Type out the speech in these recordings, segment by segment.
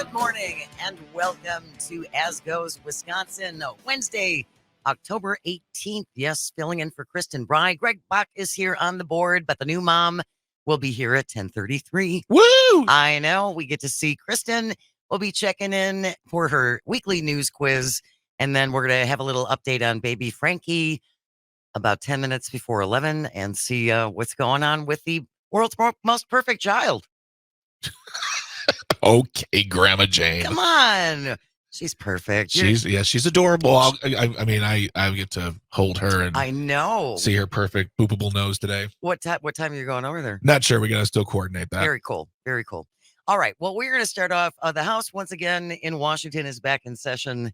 Good morning and welcome to As Goes Wisconsin, Wednesday, October 18th. Yes, filling in for Kristin. Brey. Greg Bach is here on the board, but the new mom will be here at 10:33. Woo! I know. We get to see Kristin. We'll be checking in for her weekly news quiz, and then we're going to have a little update on baby Frankie about 10 minutes before 11 and see what's going on with the world's most perfect child. Okay, Grandma Jane. Come on. She's perfect. She's adorable. I get to hold her and I know. see her perfect poopable nose today. What time are you going over there? Not sure. We got to still coordinate that. Very cool. Very cool. All right. Well, we're going to start off. The House, once again, in Washington is back in session.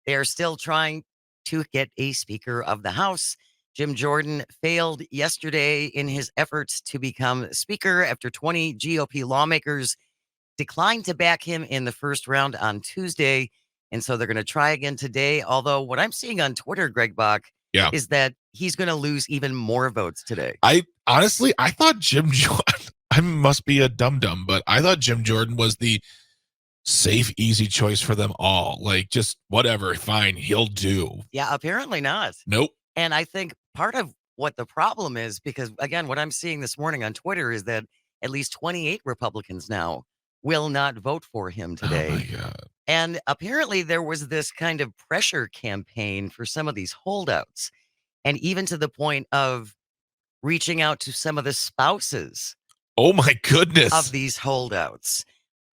They are still trying to get a Speaker of the House. Jim Jordan failed yesterday in his efforts to become Speaker after 20 GOP lawmakers declined to back him in the first round on Tuesday. And so they're going to try again today. Although what I'm seeing on Twitter, Greg Bach, is that he's going to lose even more votes today. I thought Jim Jordan, I must be a dum-dum, but I thought Jim Jordan was the safe, easy choice for them all. Like, just whatever, fine, he'll do. Yeah, apparently not. Nope. And I think part of what the problem is, because again, what I'm seeing this morning on Twitter is that at least 28 Republicans now will not vote for him today. Oh my God. And apparently there was this kind of pressure campaign for some of these holdouts, and even to the point of reaching out to some of the spouses. Oh my goodness. Of these holdouts.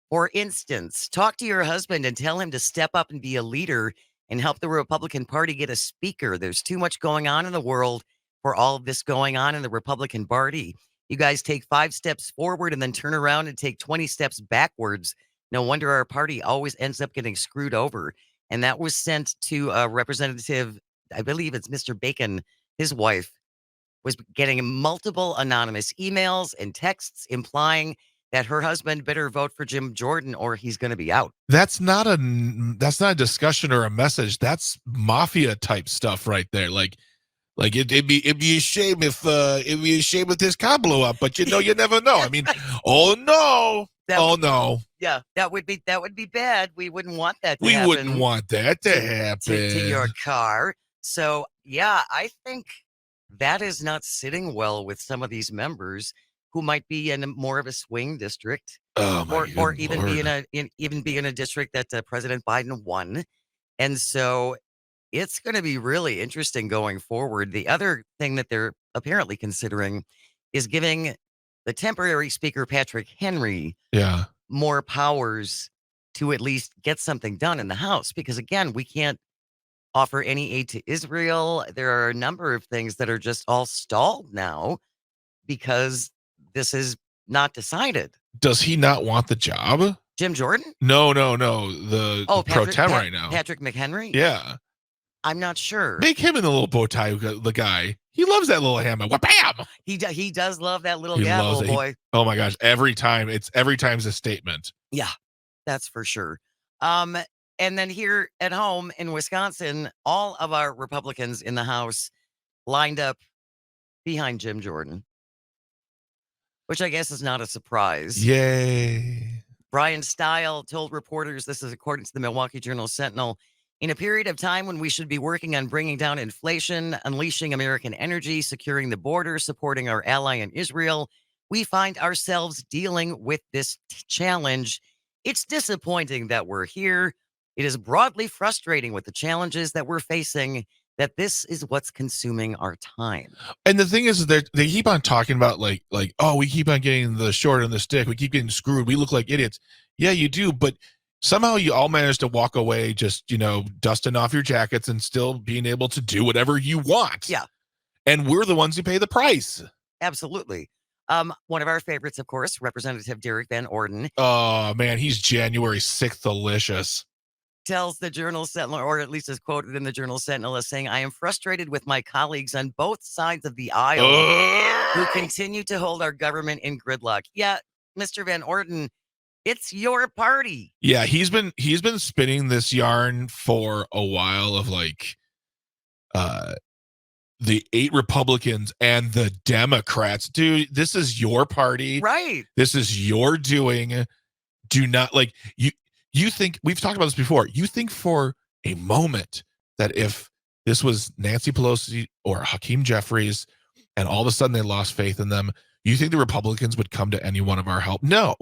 For instance, talk to your husband and tell him to step up and be a leader and help the Republican Party get a speaker. There's too much going on in the world for all of this going on in the Republican Party. You guys take 5 steps forward and then turn around and take 20 steps backwards. No wonder our party always ends up getting screwed over. And that was sent to Representative, I believe it's Mr. Bacon. His wife was getting multiple anonymous emails and texts implying that her husband better vote for Jim Jordan or he's going to be out. That's not a discussion or a message. That's mafia type stuff right there. Like it'd be a shame if this car blew up, but you never know. I mean, oh no. No. Yeah, that would be bad. We wouldn't want that to happen. We wouldn't want that to happen to your car. So, yeah, I think that is not sitting well with some of these members who might be in more of a swing district, or even be in a district that President Biden won. And so it's going to be really interesting going forward. The other thing that they're apparently considering is giving the temporary speaker, Patrick Henry, more powers to at least get something done in the House. Because again, we can't offer any aid to Israel. There are a number of things that are just all stalled now because this is not decided. Does he not want the job? Jim Jordan? No. The pro tem right now. Patrick McHenry? Yeah. I'm not sure. Make him in the little bow tie, the guy. He loves that little hammer. Wha-bam! He does love that little gavel, boy. Oh my gosh. Every time's a statement. Yeah, that's for sure. And then here at home in Wisconsin, all of our Republicans in the House lined up behind Jim Jordan, which I guess is not a surprise. Yay. Brian Stile told reporters, this is according to the Milwaukee Journal-Sentinel, in a period of time when we should be working on bringing down inflation, unleashing American energy, securing the border, supporting our ally in Israel, we find ourselves dealing with this challenge. It's disappointing that we're here. It is broadly frustrating with the challenges that we're facing, that this is what's consuming our time. And the thing is that they keep on talking about like, oh, we keep on getting the short end of the stick. We keep getting screwed. We look like idiots. Yeah, you do. But somehow you all manage to walk away just, dusting off your jackets and still being able to do whatever you want. Yeah. And we're the ones who pay the price. Absolutely. One of our favorites, of course, Representative Derek Van Orden. Oh, man, he's January 6th delicious. Tells the Journal-Sentinel, or at least is quoted in the Journal-Sentinel as saying, I am frustrated with my colleagues on both sides of the aisle who continue to hold our government in gridlock. Yeah, Mr. Van Orden, it's your party. Yeah, he's been spinning this yarn for a while of the 8 Republicans and the Democrats. Dude, this is your party. Right. This is your doing. Do not You think, we've talked about this before, you think for a moment that if this was Nancy Pelosi or Hakeem Jeffries and all of a sudden they lost faith in them, you think the Republicans would come to any one of our help? No.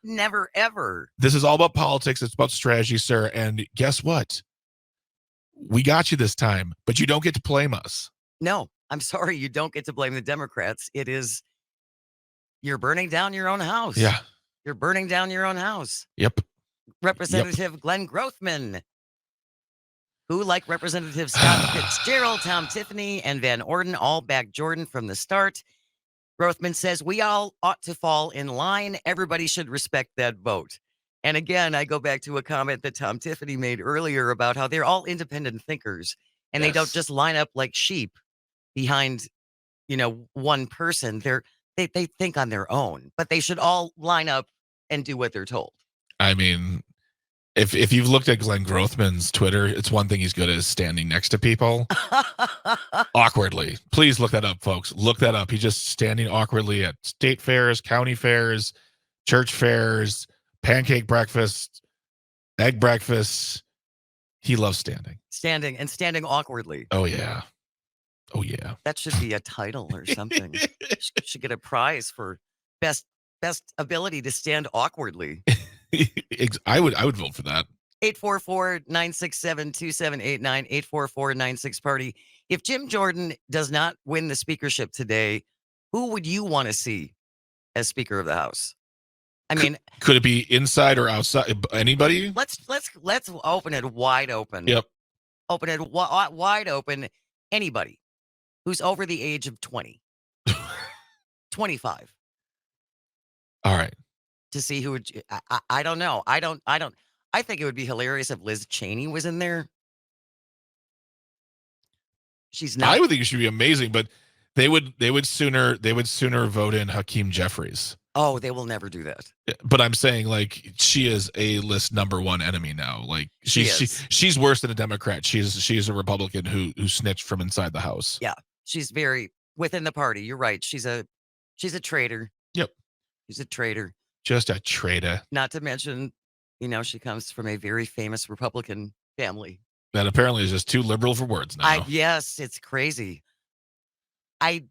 Never, ever. This is all about politics. It's about strategy, sir. And guess what? We got you this time, but you don't get to blame us. No, I'm sorry. You don't get to blame the Democrats. It is, you're burning down your own house. Yeah. You're burning down your own house. Yep. Representative Glenn Grothman, who, like Representative Scott Fitzgerald, Tom Tiffany, and Van Orden, all backed Jordan from the start. Grothman says we all ought to fall in line. Everybody should respect that vote. And again, I go back to a comment that Tom Tiffany made earlier about how they're all independent thinkers and they don't just line up like sheep behind, one person. They think on their own, but they should all line up and do what they're told. I mean, if you've looked at Glenn Grothman's Twitter, it's one thing he's good at is standing next to people awkwardly. Please look that up, folks. Look that up. He's just standing awkwardly at state fairs, county fairs, church fairs, pancake breakfast, egg breakfast. He loves standing. Standing awkwardly. Oh, yeah. Oh, yeah. That should be a title or something. Should get a prize for best ability to stand awkwardly. I would vote for that. 844-967-2789, 844-96-party. If Jim Jordan does not win the speakership today, who would you want to see as Speaker of the House? I mean, could it be inside or outside? Anybody? Let's open it wide open. Yep. Open it wide open. Anybody who's over the age of 20, 25. All right. To see who would, I don't know. I think it would be hilarious if Liz Cheney was in there. She's not. I would think it should be amazing, but they would sooner vote in Hakeem Jeffries. Oh, they will never do that. But I'm saying, like, she is a list number one enemy now. Like, she's worse than a Democrat. She's a Republican who snitched from inside the house. Yeah, she's very within the party. You're right. She's a traitor. Yep, she's a traitor. Just a traitor. Not to mention, she comes from a very famous Republican family. That apparently is just too liberal for words now. Yes, it's crazy. I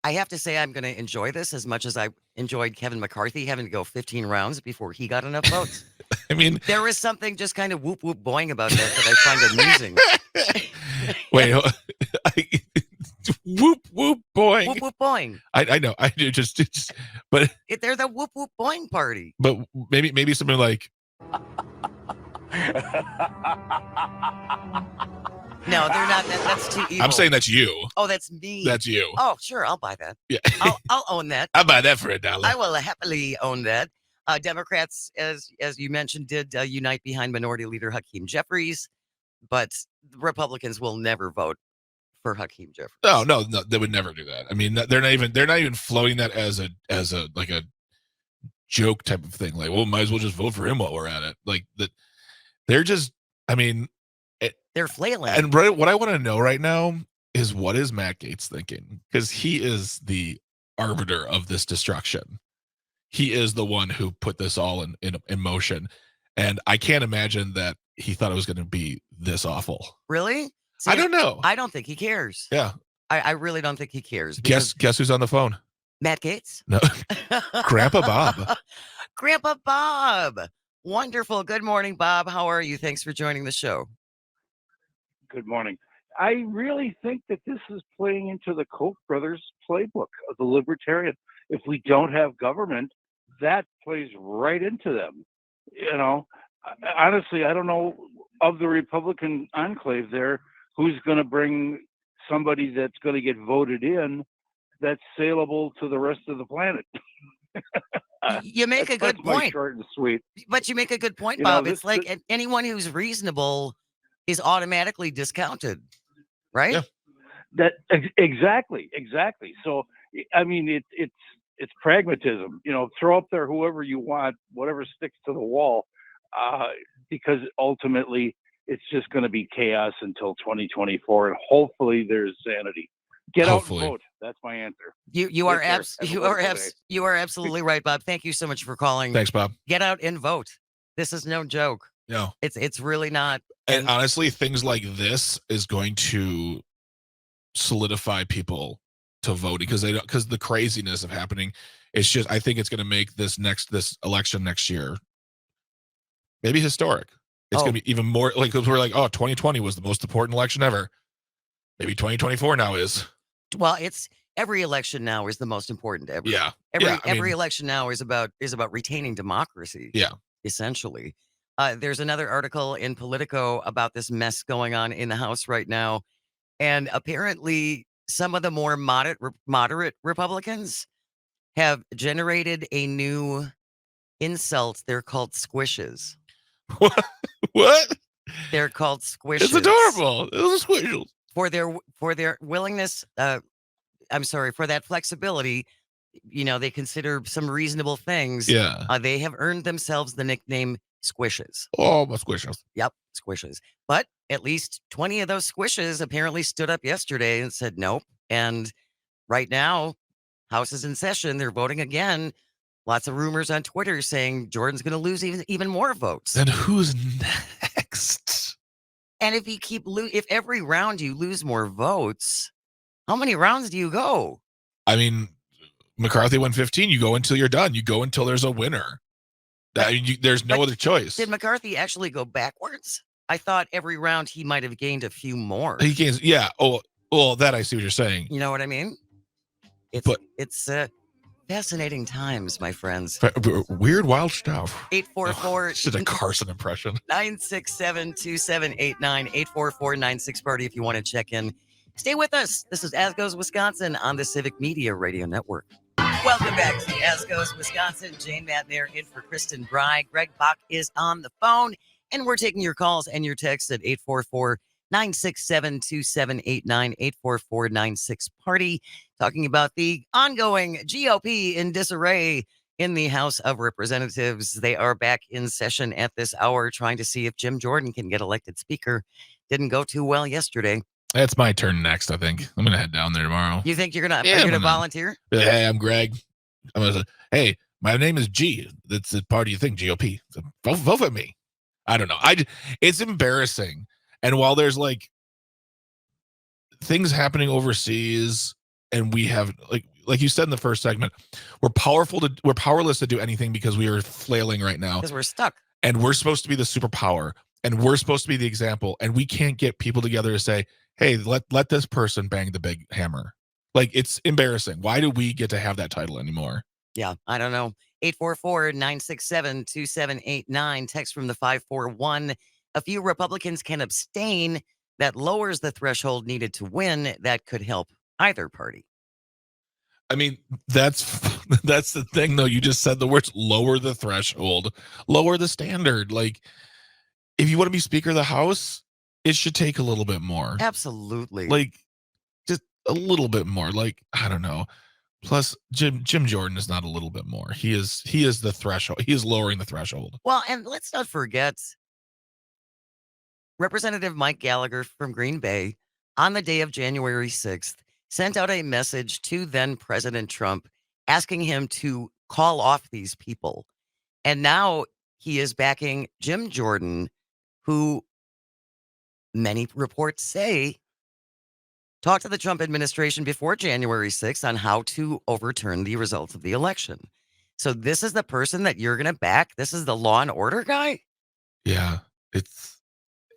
have to say I'm going to enjoy this as much as I enjoyed Kevin McCarthy having to go 15 rounds before he got enough votes. I mean, there was something just kind of whoop whoop boing about that I find amusing. Wait, whoop whoop boing. Whoop whoop boing. I know. I do just but they're the whoop whoop boing party. But maybe something like No, they're not. That's too evil. I'm saying that's you. Oh, that's me. That's you. Oh, sure. I'll buy that. Yeah. I'll own that. I'll buy that for $1. I will happily own that. Democrats, as you mentioned, did unite behind Minority Leader Hakeem Jeffries, but the Republicans will never vote for Hakeem Jeffries. No, they would never do that. I mean, they're not even floating that as a like a joke type of thing. Like, well, might as well just vote for him while we're at it. Like that, they're just. I mean, they're flailing. And what I want to know right now is what is Matt Gaetz thinking? Because he is the arbiter of this destruction. He is the one who put this all in motion. And I can't imagine that he thought it was going to be this awful. Really? See, I don't know. I don't think he cares. Yeah. I really don't think he cares. Guess who's on the phone? Matt Gaetz? No. Grandpa Bob. Grandpa Bob. Wonderful. Good morning, Bob. How are you? Thanks for joining the show. Good morning. I really think that this is playing into the Koch brothers playbook of the libertarian. If we don't have government, that plays right into them. Honestly, I don't know of the Republican enclave there who's going to bring somebody that's going to get voted in that's saleable to the rest of the planet. You make a good point. Short and sweet. But you make a good point, Bob. It's like anyone who's reasonable is automatically discounted, right? Yeah. That exactly. So, I mean, it's pragmatism. Throw up there whoever you want, whatever sticks to the wall, because ultimately it's just going to be chaos until 2024, and hopefully there's sanity. Get Hopefully. out and vote. That's my answer. You are absolutely right, Bob. Thank you so much for calling. Thanks, Bob. Get out and vote. This is no joke. No, it's really not. And honestly, things like this is going to solidify people to vote because the craziness of happening. It's just, I think it's going to make this election next year maybe historic. It's going to be even more like, because we're like, 2020 was the most important election ever. Maybe 2024 now is. Well, it's every election now is the most important ever. Yeah. Every election now is about retaining democracy. Yeah. Essentially. There's another article in Politico about this mess going on in the House right now. And apparently some of the more moderate Republicans have generated a new insult. They're called squishes. What? They're called squishes. It's adorable. Those are squishes. For their willingness, for that flexibility, they consider some reasonable things. Yeah. They have earned themselves the nickname squishes. Oh, my squishes. Yep, squishes. But at least 20 of those squishes apparently stood up yesterday and said nope. And right now, House is in session. They're voting again. Lots of rumors on Twitter saying Jordan's going to lose even more votes. Then who's next? And if you if every round you lose more votes, how many rounds do you go? I mean, McCarthy won 15. You go until you're done. You go until there's a winner. There's no other choice. Did McCarthy actually go backwards? I thought every round he might have gained a few more. He gains, yeah. Oh, well, that I see what you're saying. You know what I mean? It's fascinating times, my friends. Weird, wild stuff. 844. It's just a Carson impression. 967-2789. 844-96-party if you want to check in. Stay with us. This is As Goes Wisconsin on the Civic Media Radio Network. Welcome back to As Goes Wisconsin. Jane Matner in for Kristin Brey. Greg Bach is on the phone, and we're taking your calls and your texts at 844-967-2789, 844-96-party, talking about the ongoing GOP in disarray in the House of Representatives. They are back in session at this hour, trying to see if Jim Jordan can get elected speaker. Didn't go too well yesterday. It's my turn next, I think. I'm going to head down there tomorrow. You think you're going to volunteer? Hey, I'm Greg. I'm going to say, hey, my name is G. That's the party you think, GOP. So vote for me. I don't know. It's embarrassing. And while there's like things happening overseas, and we have like you said in the first segment, we're powerless to do anything because we are flailing right now. Because we're stuck. And we're supposed to be the superpower, and we're supposed to be the example, and we can't get people together to say, hey, let this person bang the big hammer. Like, it's embarrassing. Why do we get to have that title anymore? Yeah, I don't know. 844-967-2789. Text from the 541. A few Republicans can abstain. That lowers the threshold needed to win. That could help either party. I mean, that's the thing, though. You just said the words, lower the threshold, lower the standard. Like, if you want to be Speaker of the House, it should take a little bit more. Absolutely. Like, just a little bit more. Like, I don't know. Plus, Jim Jordan is not a little bit more. He is the threshold. He is lowering the threshold. Well, and let's not forget, Representative Mike Gallagher from Green Bay, on the day of January 6th, sent out a message to then President Trump asking him to call off these people. And now he is backing Jim Jordan, who many reports say talked to the Trump administration before January 6th on how to overturn the results of the election. So this is the person that you're going to back? This is the law and order guy? Yeah,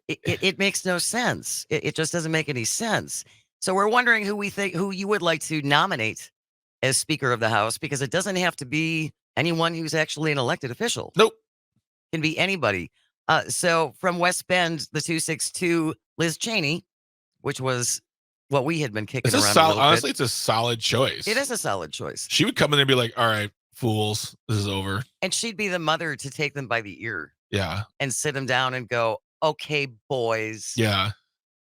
it makes no sense. It just doesn't make any sense. So we're wondering who you would like to nominate as Speaker of the House, because it doesn't have to be anyone who's actually an elected official. Nope. It can be anybody. So from West Bend, the 262, Liz Cheney, which was what we had been kicking around a little bit. Honestly, it's a solid choice. It is a solid choice. She would come in there and be like, all right, fools, this is over. And she'd be the mother to take them by the ear. Yeah. And sit them down and go, okay, boys. Yeah.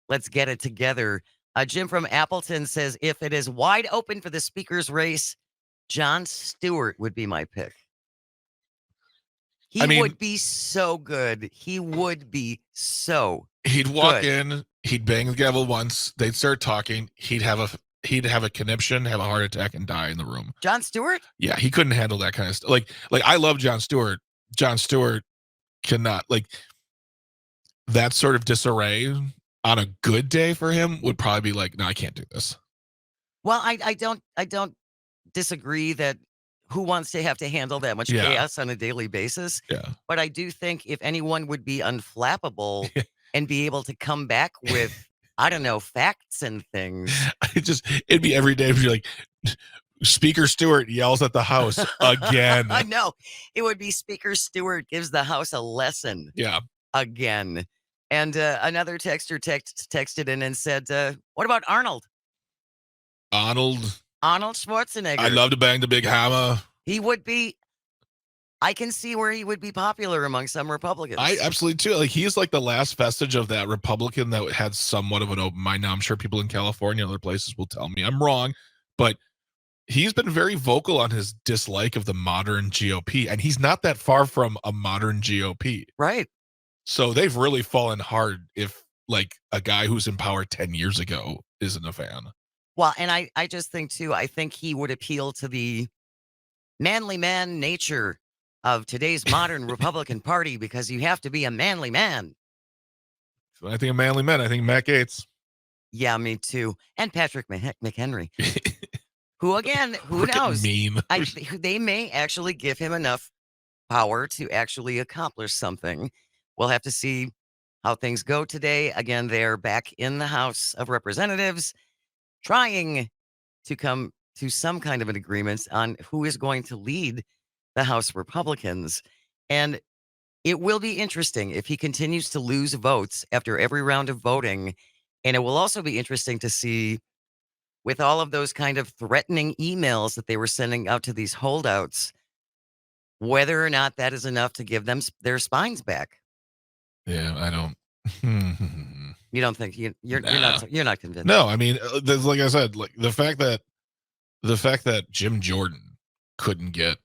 Let's get it together. Jim from Appleton says, if it is wide open for the speaker's race, Jon Stewart would be my pick. He would be so good. He would be so He'd walk in, he'd bang the gavel once, they'd start talking, he'd have he'd have a conniption, have a heart attack, and die in the room. Jon Stewart? Yeah, he couldn't handle that kind of stuff. Like I love Jon Stewart. Jon Stewart cannot, like, that sort of disarray on a good day for him would probably be like, no, I can't do this. Well, I don't disagree that who wants to have to handle that much chaos on a daily basis. Yeah. But I do think if anyone would be unflappable and be able to come back with, I don't know, facts and things. It'd be every day. It'd be like, Speaker Stewart yells at the House again. I know. It would be Speaker Stewart gives the House a lesson. Yeah. Again. And another texter texted in and said, what about Arnold? Arnold Schwarzenegger. I'd love to bang the big hammer. He would be. I can see where he would be popular among some Republicans. I absolutely too. Like, he's like the last vestige of that Republican that had somewhat of an open mind. Now, I'm sure people in California and other places will tell me I'm wrong, but he's been very vocal on his dislike of the modern GOP, and he's not that far from a modern GOP. Right. So they've really fallen hard if, like, a guy who's in power 10 years ago isn't a fan. Well, and I just think, too, I think he would appeal to the manly man nature of today's modern Republican Party, because you have to be a manly man. So I think of manly men. I think Matt Gaetz. Yeah, me too. And Patrick McHenry. Who, again, who knows? Mean. They may actually give him enough power to actually accomplish something. We'll have to see how things go today. Again, they're back in the House of Representatives trying to come to some kind of an agreement on who is going to lead the House Republicans. And it will be interesting if he continues to lose votes after every round of voting. And it will also be interesting to see, with all of those kind of threatening emails that they were sending out to these holdouts, whether or not that is enough to give them their spines back. Yeah, I don't. You don't think you're not convinced? No, I mean, like I said, like the fact that Jim Jordan couldn't get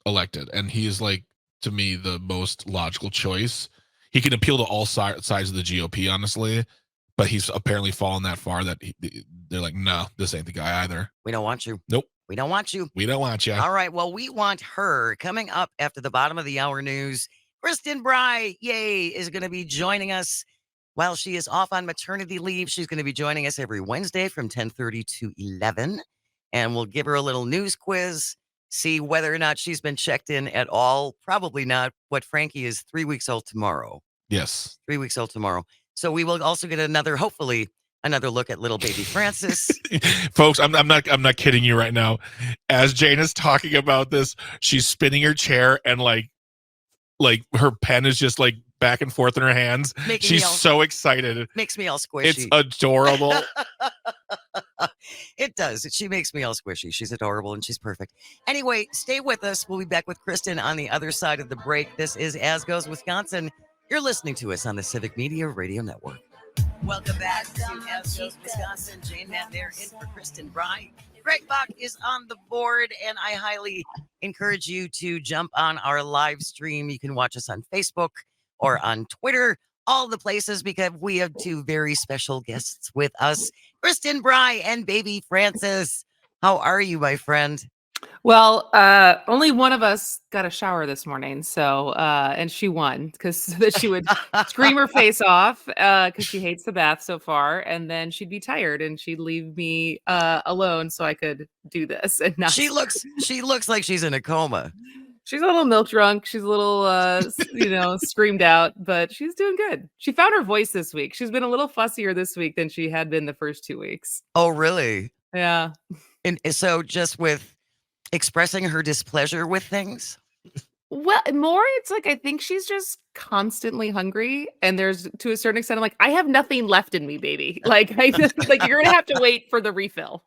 elected, and he is, like, to me, the most logical choice. He can appeal to all sides of the GOP, honestly, but he's apparently fallen that far that they're like, no, this ain't the guy either. We don't want you. Nope. We don't want you. We don't want you. All right. Well, we want her. Coming up after the bottom of the hour news, Kristin Brey, yay, is going to be joining us while she is off on maternity leave. She's going to be joining us every Wednesday from 10:30 to 11. And we'll give her a little news quiz, see whether or not she's been checked in at all. Probably not. What Frankie is 3 weeks old tomorrow. Yes. 3 weeks old tomorrow. So we will also get hopefully another look at little baby Francis. Folks, I'm not kidding you right now. As Jane is talking about this, she's spinning her chair, and like her pen is just like back and forth in her hands. She's so excited. Makes me all squishy. It's adorable. It does. She makes me all squishy. She's adorable and she's perfect. Anyway, stay with us. We'll be back with Kristin on the other side of the break. This is As Goes Wisconsin. You're listening to us on the Civic Media Radio Network. Welcome back to As Goes Wisconsin. Jane Matt there in for Kristin Brey. Greg Bach is on the board, and I highly encourage you to jump on our live stream. You can watch us on Facebook or on Twitter, all the places, because we have two very special guests with us, Kristin Brey and baby Francis. How are you, my friend? Well, only one of us got a shower this morning, so and she won because she would scream her face off because she hates the bath so far, and then she'd be tired and she'd leave me alone so I could do this. And not she looks like she's in a coma. She's a little milk drunk. She's a little screamed out, but she's doing good. She found her voice this week. She's been a little fussier this week than she had been the first 2 weeks. Oh, really? Yeah. And so just with expressing her displeasure with things? Well, more it's like I think she's just constantly hungry, and there's, to a certain extent, I'm like, I have nothing left in me, baby. Like, like you're gonna have to wait for the refill.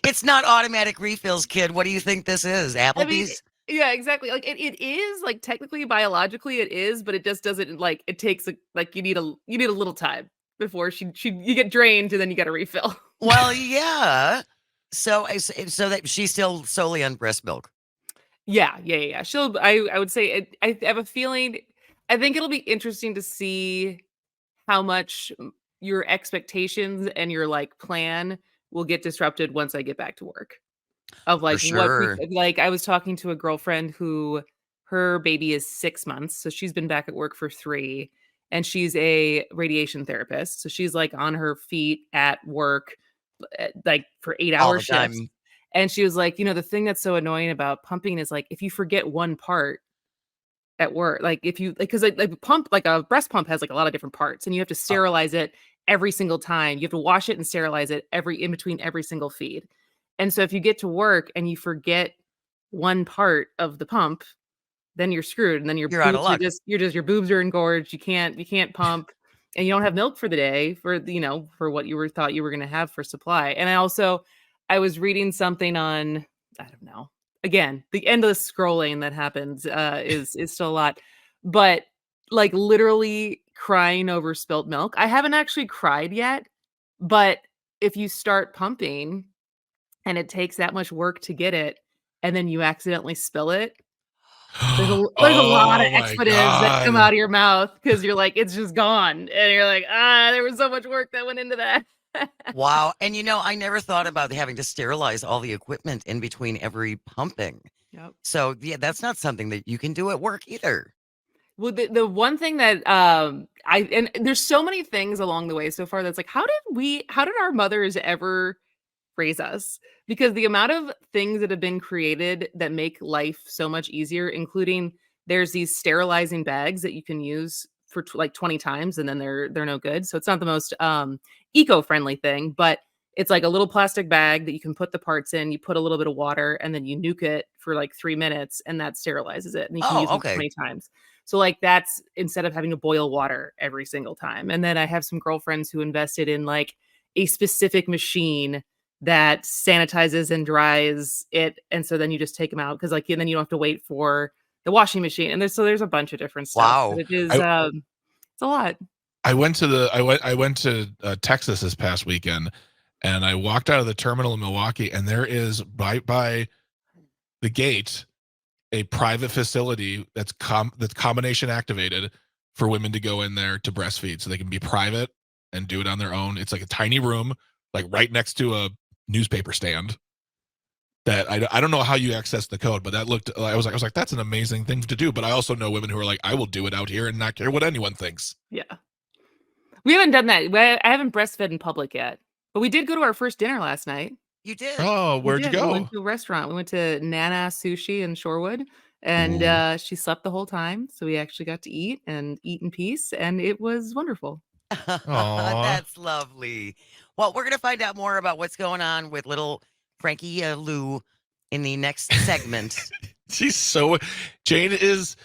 It's not automatic refills, kid. What do you think this is? Applebee's? I mean, yeah, exactly. Like it is, like, technically biologically it is, but it just doesn't, like, it takes you need a little time before you get drained and then you get a refill. Well, yeah. So that she's still solely on breast milk. Yeah. I would say I have a feeling. I think it'll be interesting to see how much your expectations and your like plan will get disrupted once I get back to work. Of For like sure. like I was talking to a girlfriend who her baby is 6 months, so she's been back at work for 3, and she's a radiation therapist. So she's like on her feet at work like for 8-hour All the shifts. time. And she was like, the thing that's so annoying about pumping is like if you forget one part at work, like if you like, because like pump, like a breast pump has like a lot of different parts, and you have to Oh, sterilize it every single time. You have to wash it and sterilize it in between every single feed. And so if you get to work and you forget one part of the pump, then you're screwed. And then your you're out of boobs are luck. just your boobs are engorged. You can't pump, and you don't have milk for the day for for what you thought you were going to have for supply. And I was reading something on, I don't know. Again, the endless scrolling that happens is still a lot, but like literally crying over spilt milk. I haven't actually cried yet, but if you start pumping and it takes that much work to get it, and then you accidentally spill it, there's a lot of Oh my expletives that come God. out of your mouth because you're like, it's just gone, and you're like, there was so much work that went into that. Wow. And I never thought about having to sterilize all the equipment in between every pumping. Yep. So yeah, that's not something that you can do at work either. Well, the one thing that and there's so many things along the way so far that's like, how did our mothers ever raise us? Because the amount of things that have been created that make life so much easier, including there's these sterilizing bags that you can use for like 20 times and then they're no good. So it's not the most eco-friendly thing, but it's like a little plastic bag that you can put the parts in, you put a little bit of water, and then you nuke it for like 3 minutes, and that sterilizes it, and you can use Oh, it okay. 20 times. So like that's instead of having to boil water every single time. And then I have some girlfriends who invested in like a specific machine that sanitizes and dries it, and so then you just take them out because like and then you don't have to wait for the washing machine. And there's a bunch of different stuff, but Wow. it is I it's a lot. I went to Texas this past weekend, and I walked out of the terminal in Milwaukee, and there is right by the gate a private facility that's combination activated for women to go in there to breastfeed, so they can be private and do it on their own. It's like a tiny room, like right next to a newspaper stand. That I don't know how you access the code, but that looked. I was like that's an amazing thing to do. But I also know women who are like, I will do it out here and not care what anyone thinks. Yeah. We haven't done that. I haven't breastfed in public yet, but we did go to our first dinner last night. You did. Oh, We where'd you did. We went go? to a restaurant. We went to Nana Sushi in Shorewood, and Ooh. she slept the whole time, so we actually got to eat in peace, and it was wonderful. Aw. That's lovely. Well, we're going to find out more about what's going on with little Frankie Lou in the next segment. Jane is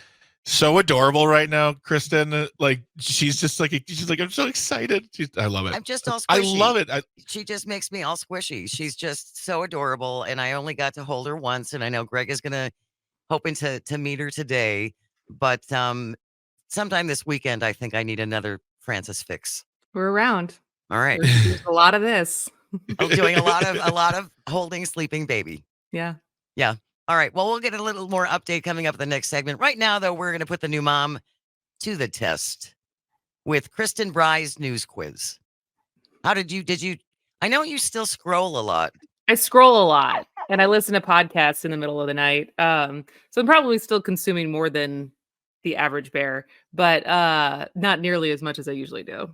so adorable right now, Kristin. Like she's like I'm so excited. I love it. I'm just all I squishy. love it. She just makes me all squishy. She's just so adorable, and I only got to hold her once, and I know Greg is hoping to meet her today, but sometime this weekend, I think I need another Francis fix. We're around. All right. There's a lot of this. I'm doing a lot of holding sleeping baby. Yeah. Yeah. All right. Well, we'll get a little more update coming up in the next segment. Right now, though, we're going to put the new mom to the test with Kristin Brey's news quiz. How did you, I know you still scroll a lot. I scroll a lot and I listen to podcasts in the middle of the night. So I'm probably still consuming more than the average bear, but not nearly as much as I usually do.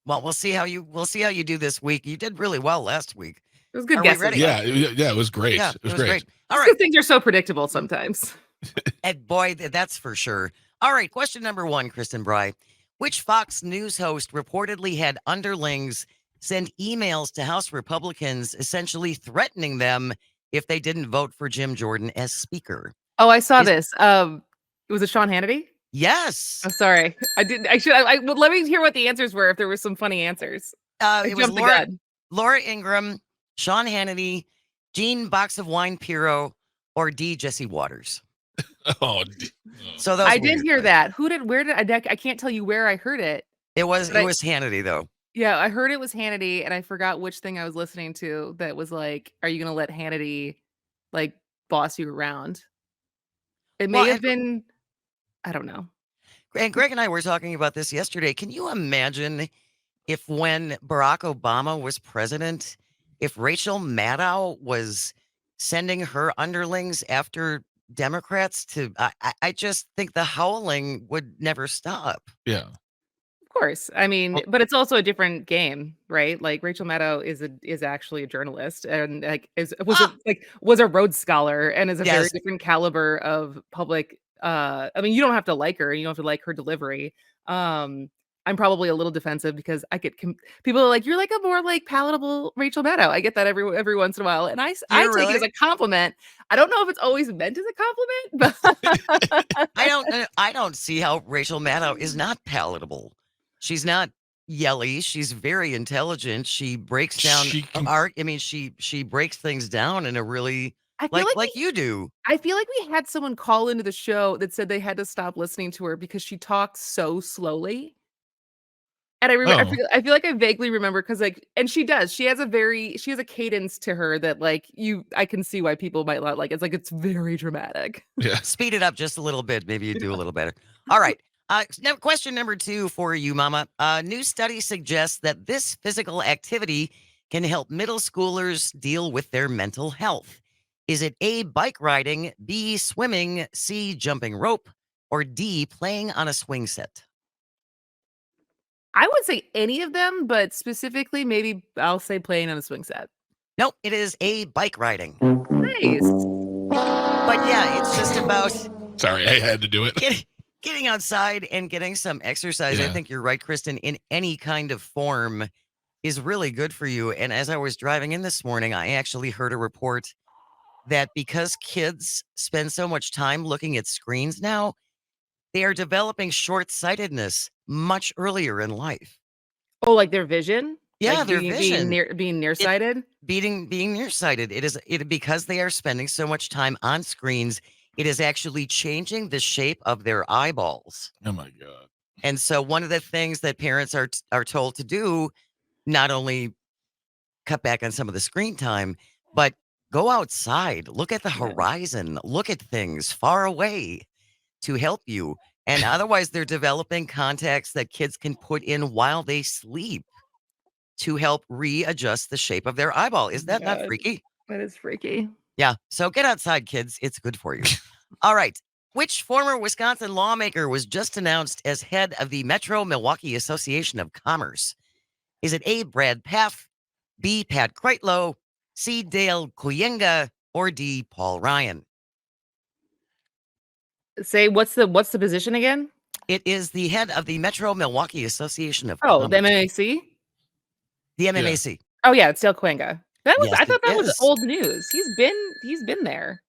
Well, we'll see how you do this week. You did really well last week. It was good Are we guesses. ready? Yeah, it was great. Yeah, it was great. All Because right. things are so predictable sometimes. And boy, that's for sure. All right. Question number 1, Kristin Brey. Which Fox News host reportedly had underlings send emails to House Republicans essentially threatening them if they didn't vote for Jim Jordan as Speaker? Oh, I saw this. Was it Sean Hannity? Yes. I'm sorry. I didn't. Well, let me hear what the answers were if there were some funny answers. It was Laura Ingraham, Sean Hannity, Gene Box of Wine Piro, or D. Jesse Waters. So I did hear that. I can't tell you where I heard it. It was Hannity though. Yeah, I heard it was Hannity, and I forgot which thing I was listening to that was like, are you going to let Hannity like boss you around? It may have been, I don't know. And Greg and I were talking about this yesterday. Can you imagine if when Barack Obama was president, if Rachel Maddow was sending her underlings after Democrats I just think the howling would never stop. Yeah. Of course. I mean, Well, but it's also a different game, right? Like Rachel Maddow is actually a journalist and like ah, was a Rhodes Scholar and is a very yes, different caliber of public I mean, you don't have to like her and you don't have to like her delivery. Um I'm probably a little defensive because people are like, you're like a more like palatable Rachel Maddow. I get that every once in a while, and I you're take it as really. a compliment. I don't know if it's always meant as a compliment, but I don't see how Rachel Maddow is not palatable. She's not yelly. She's very intelligent. She breaks down She can. art. I mean, she breaks things down in a really I feel like like you do. I feel like we had someone call into the show that said they had to stop listening to her because she talks so slowly. And Oh, I feel like I vaguely remember because like and she does. She has a cadence to her that like I can see why people might not like. It's like it's very dramatic. yeah. Speed it up just a little bit. Maybe you do a Yeah. little better. All right. Now, question number 2 for you, Mama. New study suggests that this physical activity can help middle schoolers deal with their mental health. Is it A, bike riding, B, swimming, C, jumping rope, or D, playing on a swing set? I would say any of them, but specifically maybe I'll say playing on a swing set. Nope, it is A, bike riding. Nice. But yeah, it's just about Sorry, I had to do it. getting outside and getting some exercise. I Yeah. think you're right, Kristen, in any kind of form is really good for you. And as I was driving in this morning, I actually heard a report that because kids spend so much time looking at screens now, they are developing short-sightedness much earlier in life. Oh, like their vision? Yeah, Like their vision. being It nearsighted? being nearsighted. It because they are spending so much time on screens, it is actually changing the shape of their eyeballs. Oh my god. And so one of the things that parents are told to do, not only cut back on some of the screen time, but go outside, look at the Yeah. horizon, look at things far away to help you. And otherwise, they're developing contacts that kids can put in while they sleep to help readjust the shape of their eyeball. Oh Is my that not god. freaky? That is freaky. Yeah. So get outside, kids. It's good for you. All right. Which former Wisconsin lawmaker was just announced as head of the Metro Milwaukee Association of Commerce? Is it A, Brad Paff, B, Pat Kreitlow, C, Dale Kuyenga, or D, Paul Ryan? Say what's the position again? It is the head of the Metro Milwaukee Association of Oh, the Commerce, MMAC? the Yeah. MMAC. Oh yeah, it's Dale Cuenga. Yes, I it thought that was is. old news. He's been there.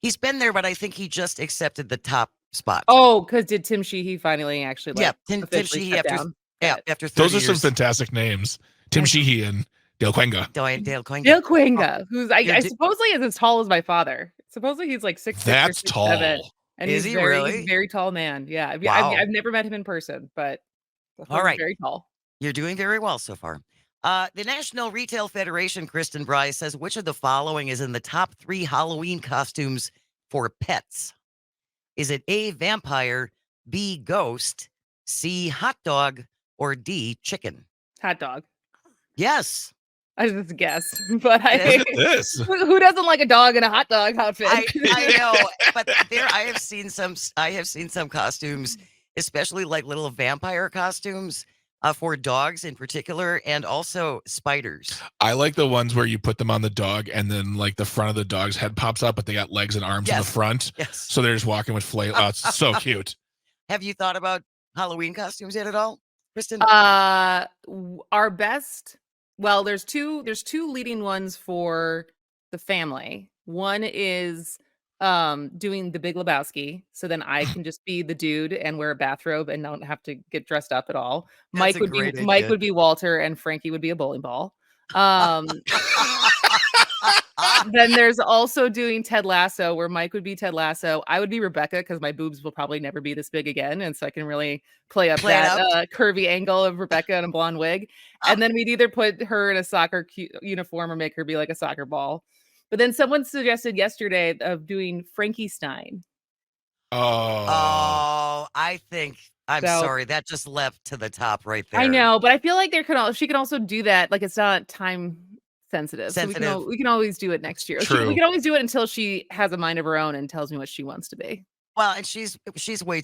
He's been there, but I think he just accepted the top spot. Oh, because did Tim Sheehy finally actually Yeah, like Tim officially Sheehy step down? yeah, Got it. after Those 30 are some years. fantastic names. Tim Nice. Sheehy and Dale Quenga. Dale Coinga. Dale Oh, Cuenga, who's you're I supposedly is as tall as my father. Supposedly he's like 6'6" or That's 6'7", tall. and is he's he he's a really? very tall man. Yeah, Wow. I've never met him in person, but I All he's right. very tall. You're doing very well so far. The National Retail Federation, Kristin Brey, says which of the following is in the top 3 Halloween costumes for pets? Is it A, vampire, B, ghost, C, hot dog, or D, chicken? Hot dog. Yes, I just a guess, but it is. Look at this. who doesn't like a dog in a hot dog outfit? I know, but I have seen some costumes, especially like little vampire costumes for dogs in particular, and also spiders. I like the ones where you put them on the dog and then like the front of the dog's head pops up, but they got legs and arms in the Yes, front. yes. So they're just walking with flail. Oh, it's so cute. Have you thought about Halloween costumes yet at all, Kristen? Our best. Well, there's two leading ones for the family. One is doing the Big Lebowski, so then I can just be the dude and wear a bathrobe and don't have to get dressed up at all. That's a great Mike idea. would be Walter and Frankie would be a bowling ball. Um Then there's also doing Ted Lasso, where Mike would be Ted Lasso. I would be Rebecca because my boobs will probably never be this big again, and so I can really play up Play it that up. curvy angle of Rebecca in a blonde wig. And then we'd either put her in a soccer uniform or make her be like a soccer ball. But then someone suggested yesterday of doing Frankenstein. Oh, I think I'm So- sorry. That just leapt to the top right there. I know, but I feel like she can also do that. Like it's not time sensitive, so Sensitive. we can always do it next year. We True. can always do it until she has a mind of her own and tells me what she wants to be. Well, and she's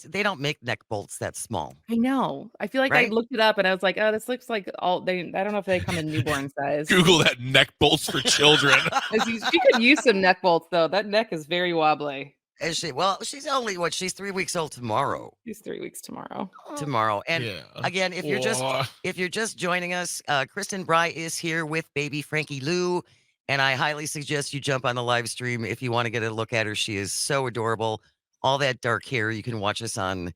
they don't make neck bolts that small. I know. I feel like I Right? looked it up and I was like, oh, this looks like I don't know if they come in newborn size. Google that neck bolts for children. She could use some neck bolts though. That neck is very wobbly. Is she? Well, she's only she's 3 weeks old tomorrow. She's 3 weeks tomorrow. And Yeah. again, if you're just joining us, Kristin Brey is here with baby Frankie Lou, and I highly suggest you jump on the live stream if you want to get a look at her. She is so adorable. All that dark hair. You can watch us on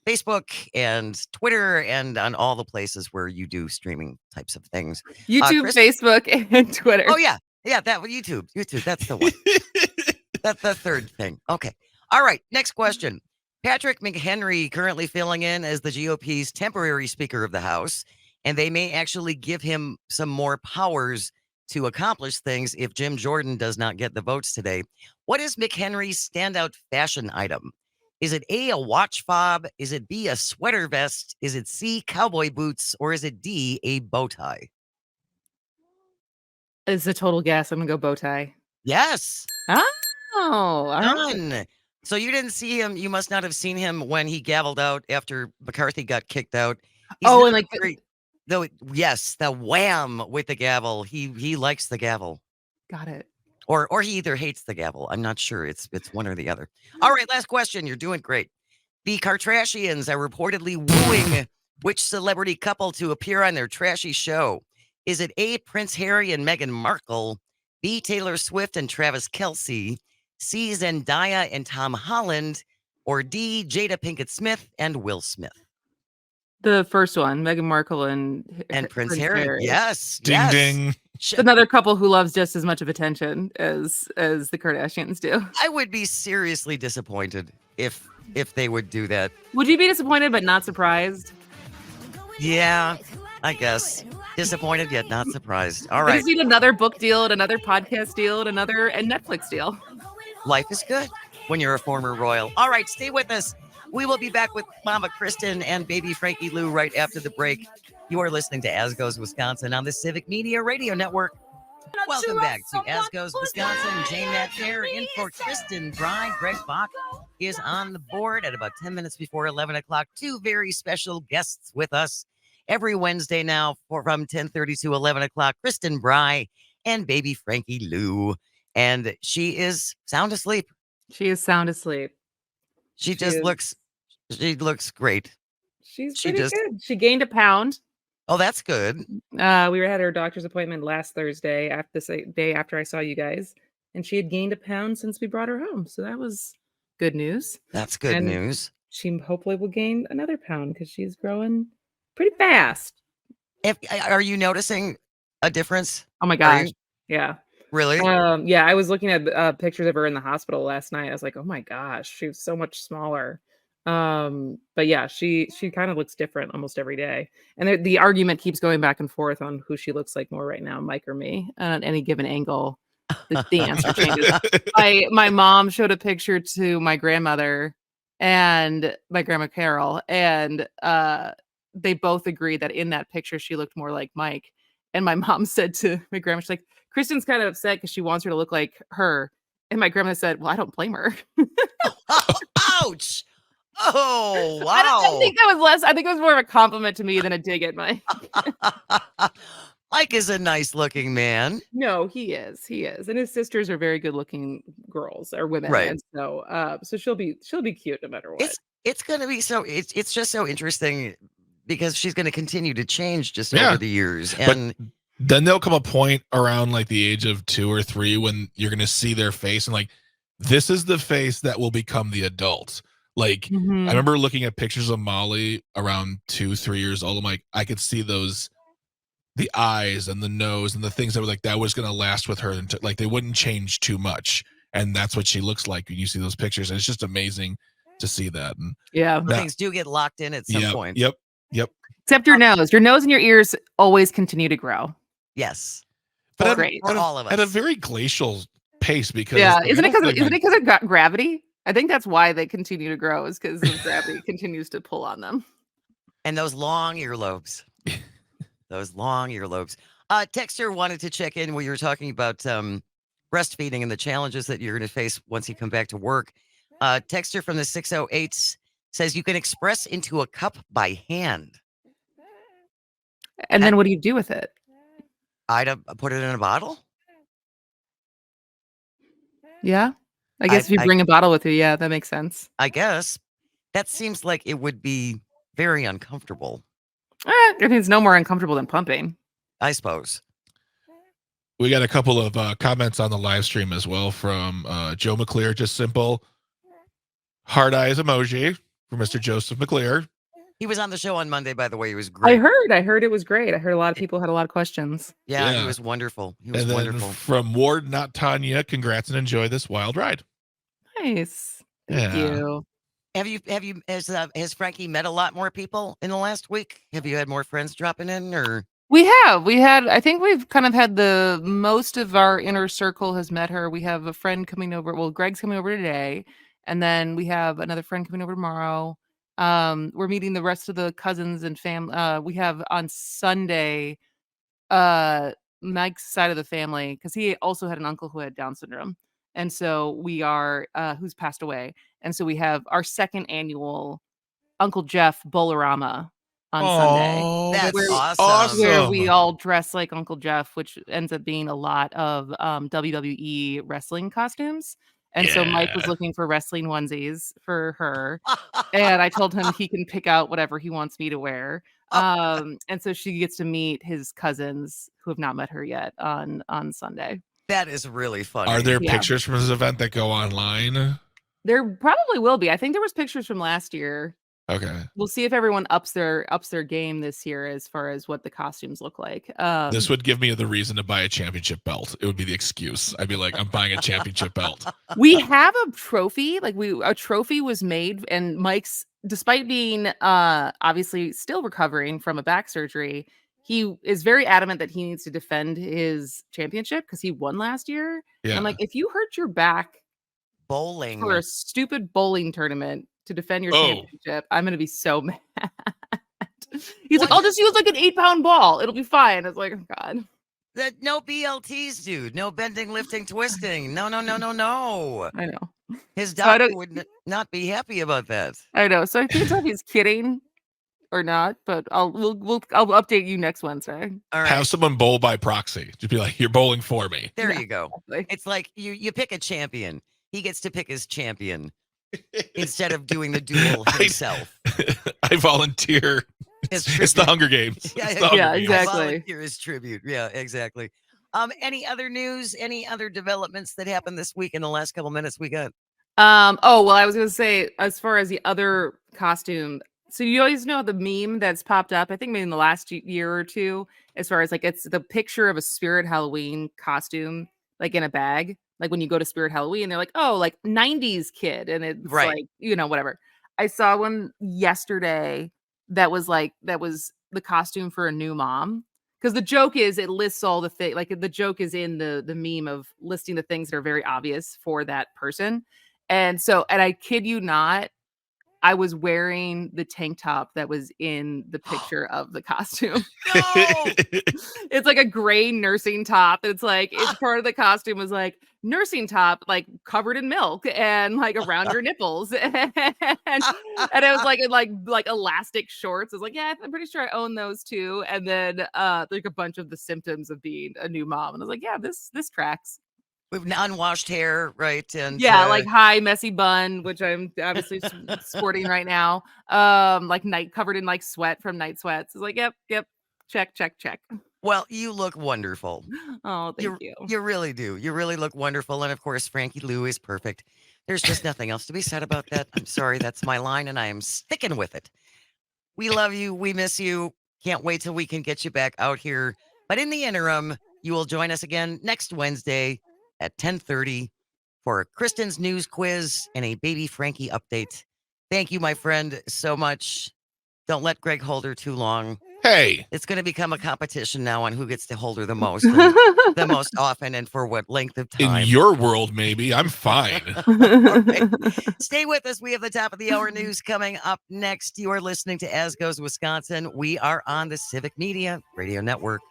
Facebook and Twitter and on all the places where you do streaming types of things. YouTube, Facebook, and Twitter. Oh yeah, that YouTube. That's the one. That's the third thing. Okay. All right. Next question. Patrick McHenry currently filling in as the GOP's temporary Speaker of the House, and they may actually give him some more powers to accomplish things if Jim Jordan does not get the votes today. What is McHenry's standout fashion item? Is it A, a watch fob? Is it B, a sweater vest? Is it C, cowboy boots? Or is it D, a bow tie? It's a total guess. I'm gonna go bow tie. Yes. Oh, all right. Done. So you didn't see him. You must not have seen him when he gavelled out after McCarthy got kicked out. He's Oh, not and like very, though. Yes, the wham with the gavel. He likes the gavel, got it. or he either hates the gavel. I'm not sure. It's one or the other. All right, last question. You're doing great. The Kardashians are reportedly wooing which celebrity couple to appear on their trashy show? Is it A, Prince Harry and Meghan Markle, B, Taylor Swift and Travis Kelce, C, Zendaya and Tom Holland, or D, Jada Pinkett Smith and Will Smith? The first one, Meghan Markle and Prince Harry. Yes. Ding yes. ding. It's another couple who loves just as much of attention as the Kardashians do. I would be seriously disappointed if they would do that. Would you be disappointed but not surprised? Yeah, I guess. Disappointed yet not surprised. All I right. just need another book deal and another podcast deal and another Netflix deal. Life is good when you're a former royal. All right, stay with us. We will be back with Mama Kristin and baby Frankie Lou right after the break. You are listening to As Goes Wisconsin on the Civic Media Radio Network. Welcome back to As Goes Wisconsin. Jane Matt there in for Kristin Brey. Greg Bach is on the board at about 10 minutes before 11 o'clock. Two very special guests with us every Wednesday now from 10:30 to 11 o'clock. Kristin Brey and baby Frankie Lou. And she is sound asleep. She is sound asleep. She looks great. She's pretty good. She gained a pound. Oh, that's good. We had her doctor's appointment last Thursday after the day after I saw you guys, and she had gained a pound since we brought her home. So that was good news. That's good news. She hopefully will gain another pound because she's growing pretty fast. Are you noticing a difference? Oh my gosh. Yeah. Really? Yeah, I was looking at pictures of her in the hospital last night. I was like, oh my gosh, she was so much smaller. But yeah, she kind of looks different almost every day. And the argument keeps going back and forth on who she looks like more right now, Mike or me. And on any given angle, the answer changes. My mom showed a picture to my grandmother and my grandma Carol, and they both agreed that in that picture she looked more like Mike. And my mom said to my grandma, she's like, Kristin's kind of upset because she wants her to look like her. And my grandma said, well, I don't blame her. Ouch. Oh, wow. I think that was less. I think it was more of a compliment to me than a dig at Mike. Mike is a nice looking man. No, he is. He is. And his sisters are very good looking girls or women. Right. And so she'll be cute no matter what. It's gonna be it's just so interesting because she's gonna continue to change just over the years. And then there'll come a point around like the age of 2 or 3 when you're going to see their face and like, this is the face that will become the adult. Like, I remember looking at pictures of Molly around 2-3 years old. I'm like, I could see the eyes and the nose and the things that were like, that was going to last with her. And like, they wouldn't change too much. And that's what she looks like when you see those pictures. And it's just amazing to see that. And things do get locked in at some point. Yep. Except your nose. Your nose and your ears always continue to grow. Yes. But for all of us. At a very glacial pace because isn't it because of gravity? I think that's why they continue to grow, is because gravity continues to pull on them. And those long earlobes. Those long earlobes. Texter wanted to check in when you were talking about breastfeeding and the challenges that you're going to face once you come back to work. Texter from the 608s says you can express into a cup by hand. And then what do you do with it? I'd put it in a bottle. Yeah. I guess if you bring a bottle with you, yeah, that makes sense. I guess. That seems like it would be very uncomfortable. I mean, it's no more uncomfortable than pumping. I suppose. We got a couple of comments on the live stream as well from Joe McClear. Just simple heart eyes emoji for Mr. Joseph McClear. He was on the show on Monday, by the way. He was great. I heard it was great. I heard a lot of people had a lot of questions. Yeah. He was wonderful. He was wonderful. From Ward, not Tanya, congrats and enjoy this wild ride. Nice. Thank you. Has Frankie met a lot more people in the last week? Have you had more friends dropping in, or? We had, I think we've kind of had the most of our inner circle has met her. We have a friend coming over. Well, Greg's coming over today. And then we have another friend coming over tomorrow. We're meeting the rest of the cousins and family. We have on Sunday, Mike's side of the family, because he also had an uncle who had Down syndrome. And so we are, who's passed away. And so we have our second annual Uncle Jeff Bolorama on Sunday. That's awesome. Where we all dress like Uncle Jeff, which ends up being a lot of WWE wrestling costumes. And so Mike was looking for wrestling onesies for her. And I told him he can pick out whatever he wants me to wear. And so she gets to meet his cousins who have not met her yet on Sunday. That is really funny. Are there pictures from this event that go online? There probably will be. I think there was pictures from last year. Okay. We'll see if everyone ups their game this year as far as what the costumes look like. This would give me the reason to buy a championship belt. It would be the excuse. I'd be like, I'm buying a championship belt. We have a trophy. A trophy was made, and Mike's, despite being obviously still recovering from a back surgery, he is very adamant that he needs to defend his championship because he won last year. Yeah. I'm like, if you hurt your back bowling for a stupid bowling tournament to defend your championship, I'm gonna be so mad. He's like, I'll just use like an 8-pound ball. It'll be fine. It's like, oh God. No BLTs, dude. No bending, lifting, twisting. No. I know. His doctor would not be happy about that. I know. So I can't tell if he's kidding or not, but I'll update you next Wednesday. All right. Have someone bowl by proxy. Just be like, you're bowling for me. There you go. Exactly. It's like you pick a champion. He gets to pick his champion instead of doing the duel himself. I volunteer. It's the Hunger Games. Yeah, exactly. I volunteer his tribute. Yeah, exactly. Any other news? Any other developments that happened this week in the last couple minutes we got? Well, I was going to say, as far as the other costume, so you always know the meme that's popped up, I think maybe in the last year or two, as far as like, it's the picture of a Spirit Halloween costume, like in a bag. Like when you go to Spirit Halloween, they're like, oh, like 90s kid. And it's like, whatever. I saw one yesterday that was the costume for a new mom. Because the joke is it lists all the things, like the joke is in the meme of listing the things that are very obvious for that person. And I kid you not, I was wearing the tank top that was in the picture of the costume. No! It's like a gray nursing top. It's like, it's part of the costume was like nursing top, like covered in milk and like around your nipples. and it was like in like elastic shorts. I was like, yeah, I'm pretty sure I own those too. And then like a bunch of the symptoms of being a new mom. And I was like, yeah, this tracks. With unwashed hair, right? And like high messy bun, which I'm obviously sporting right now. Like covered in like sweat from night sweats. It's like, yep, check. Well, you look wonderful. Oh, thank you. You really do. You really look wonderful. And of course, Frankie Lou is perfect. There's just nothing else to be said about that. I'm sorry, that's my line, and I am sticking with it. We love you. We miss you. Can't wait till we can get you back out here. But in the interim, you will join us again next Wednesday at 10:30 for Kristin's news quiz and a baby Frankie update. Thank you, my friend, so much. Don't let Greg hold her too long. Hey, It's going to become a competition now on who gets to hold her the most, and the most often, and for what length of in time. your world, maybe. I'm fine. Right. Stay with us. We have the top of the hour news coming up next. You are listening to As Goes Wisconsin. We are on the Civic Media Radio Network.